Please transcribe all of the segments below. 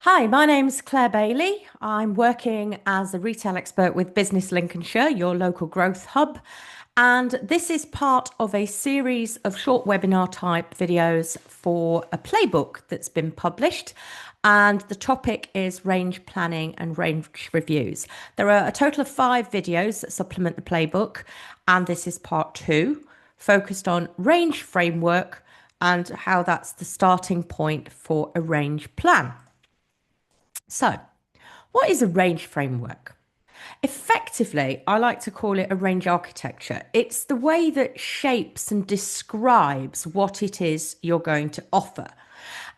Hi, my name's Clare Bailey. I'm working as a retail expert with Business Lincolnshire, your local growth hub. And this is part of a series of short webinar type videos for a playbook that's been published. And the topic is range planning and range reviews. There are a total of 5 videos that supplement the playbook. And this is part 2, focused on range framework and how that's the starting point for a range plan. So, what is a range framework? Effectively, I like to call it a range architecture. It's the way that shapes and describes what it is you're going to offer.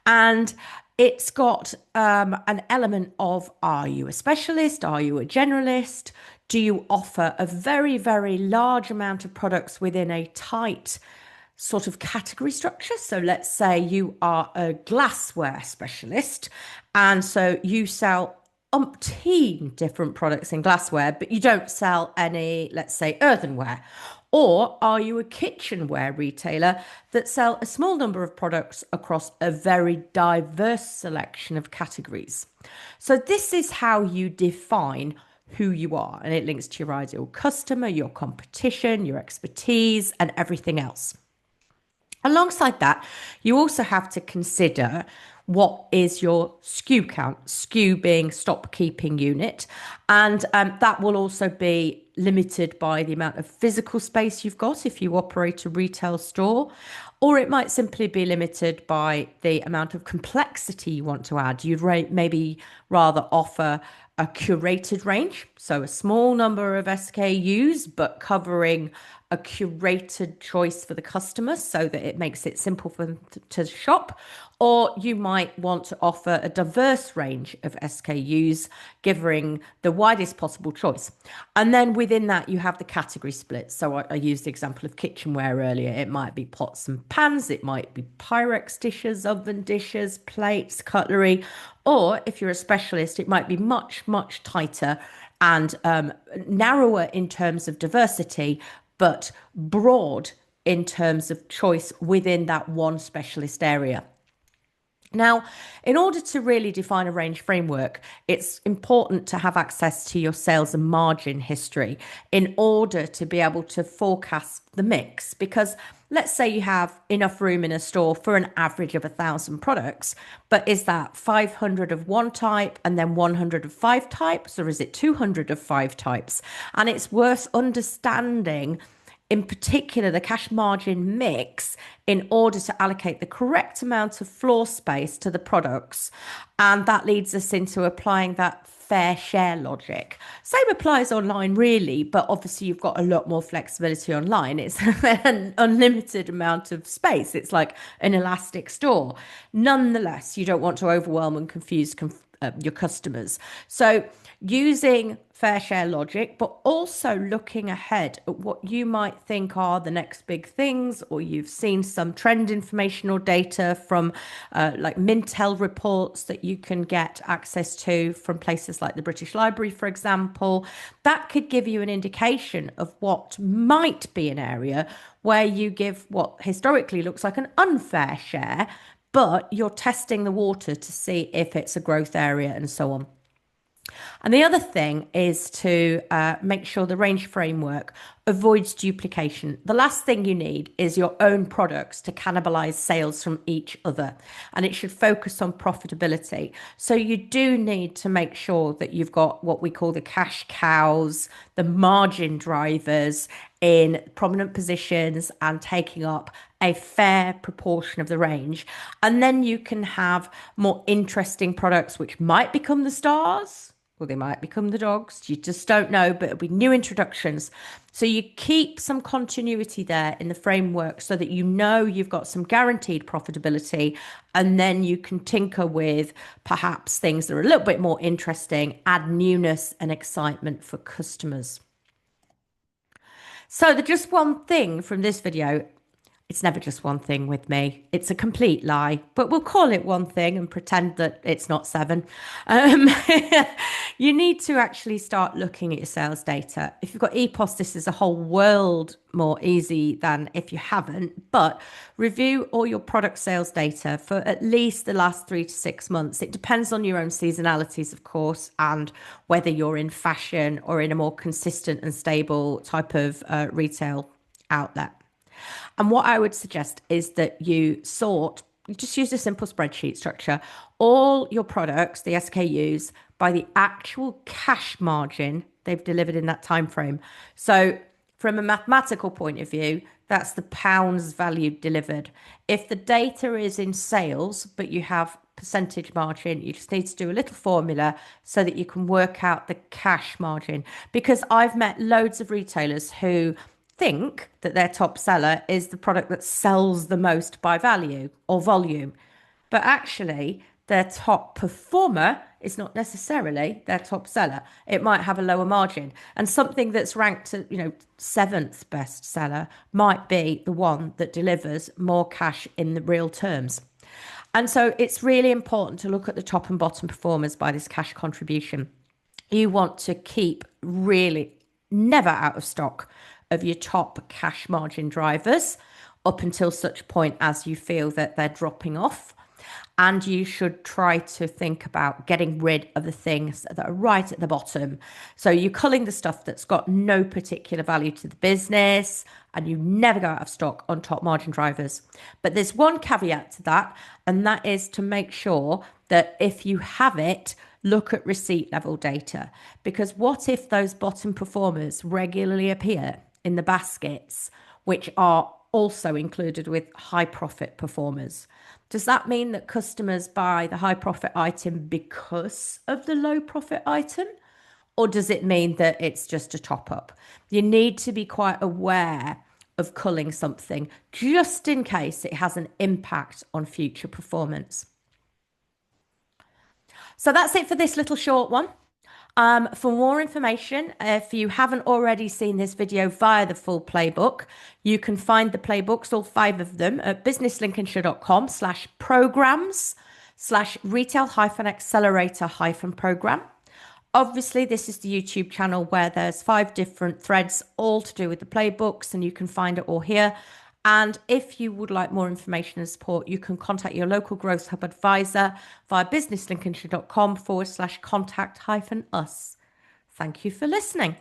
And it's got an element of, are you a specialist? Are you a generalist? Do you offer a very, very large amount of products within a tight sort of category structure? So let's say you are a glassware specialist, and so you sell umpteen different products in glassware, but you don't sell any, let's say, earthenware. Or are you a kitchenware retailer that sell a small number of products across a very diverse selection of categories? So this is how you define who you are, and it links to your ideal customer, your competition, your expertise, and everything else. Alongside that, you also have to consider what is your SKU count, SKU being stock keeping unit. And that will also be limited by the amount of physical space you've got if you operate a retail store, or it might simply be limited by the amount of complexity you want to add. You'd maybe rather offer a curated range, so a small number of SKUs, but covering a curated choice for the customer so that it makes it simple for them to shop. Or you might want to offer a diverse range of SKUs, giving the widest possible choice. And then within that, you have the category split. So I used the example of kitchenware earlier. It might be pots and pans, it might be Pyrex dishes, oven dishes, plates, cutlery. Or if you're a specialist, it might be much, much tighter and narrower in terms of diversity, but broad in terms of choice within that one specialist area. Now, in order to really define a range framework, it's important to have access to your sales and margin history in order to be able to forecast the mix. Because let's say you have enough room in a store for an average of 1,000 products, but is that 500 of one type and then 100 of 5 types, or is it 200 of 5 types? And it's worth understanding in particular the cash margin mix in order to allocate the correct amount of floor space to the products. And that leads us into applying that fair share logic. Same applies online, really, but obviously you've got a lot more flexibility online. It's an unlimited amount of space. It's like an elastic store. Nonetheless, you don't want to overwhelm and confuse your customers. So using fair share logic, but also looking ahead at what you might think are the next big things, or you've seen some trend information or data from like Mintel reports that you can get access to from places like the British Library, for example. That could give you an indication of what might be an area where you give what historically looks like an unfair share, but you're testing the water to see if it's a growth area and so on. And the other thing is to make sure the range framework avoids duplication. The last thing you need is your own products to cannibalize sales from each other, and it should focus on profitability. So you do need to make sure that you've got what we call the cash cows, the margin drivers in prominent positions and taking up a fair proportion of the range. And then you can have more interesting products which might become the stars, or they might become the dogs. You just don't know, but it'll be new introductions. So you keep some continuity there in the framework so that you know you've got some guaranteed profitability, and then you can tinker with perhaps things that are a little bit more interesting, add newness and excitement for customers. So the just one thing from this video, It's never just one thing with me. It's a complete lie, but we'll call it one thing and pretend that it's not seven. Um, you need to actually start looking at your sales data. If you've got EPOS, this is a whole world more easy than if you haven't. But review all your product sales data for at least the last 3 to 6 months. It depends on your own seasonalities, of course, and whether you're in fashion or in a more consistent and stable type of retail outlet. And what I would suggest is that you just use a simple spreadsheet structure, all your products, the SKUs, by the actual cash margin they've delivered in that time frame. So from a mathematical point of view, that's the pounds value delivered. If the data is in sales, but you have percentage margin, you just need to do a little formula so that you can work out the cash margin. Because I've met loads of retailers who think that their top seller is the product that sells the most by value or volume. But actually, their top performer is not necessarily their top seller. It might have a lower margin. And something that's ranked at, seventh best seller might be the one that delivers more cash in the real terms. And so it's really important to look at the top and bottom performers by this cash contribution. You want to keep really never out of stock of your top cash margin drivers up until such point as you feel that they're dropping off. And you should try to think about getting rid of the things that are right at the bottom. So you're culling the stuff that's got no particular value to the business, and you never go out of stock on top margin drivers. But there's one caveat to that, and that is to make sure that if you have it, look at receipt level data. Because what if those bottom performers regularly appear in the baskets, which are also included with high profit performers? Does that mean that customers buy the high profit item because of the low profit item? Or does it mean that it's just a top up? You need to be quite aware of culling something just in case it has an impact on future performance. So that's it for this little short one. For more information, if you haven't already seen this video via the full playbook, you can find the playbooks, all 5 of them, at businesslincolnshire.com/programs/retail-accelerator-program. Obviously, this is the YouTube channel where there's 5 different threads, all to do with the playbooks, and you can find it all here. And if you would like more information and support, you can contact your local Growth Hub advisor via businesslincolnshire.com/contact-us. Thank you for listening.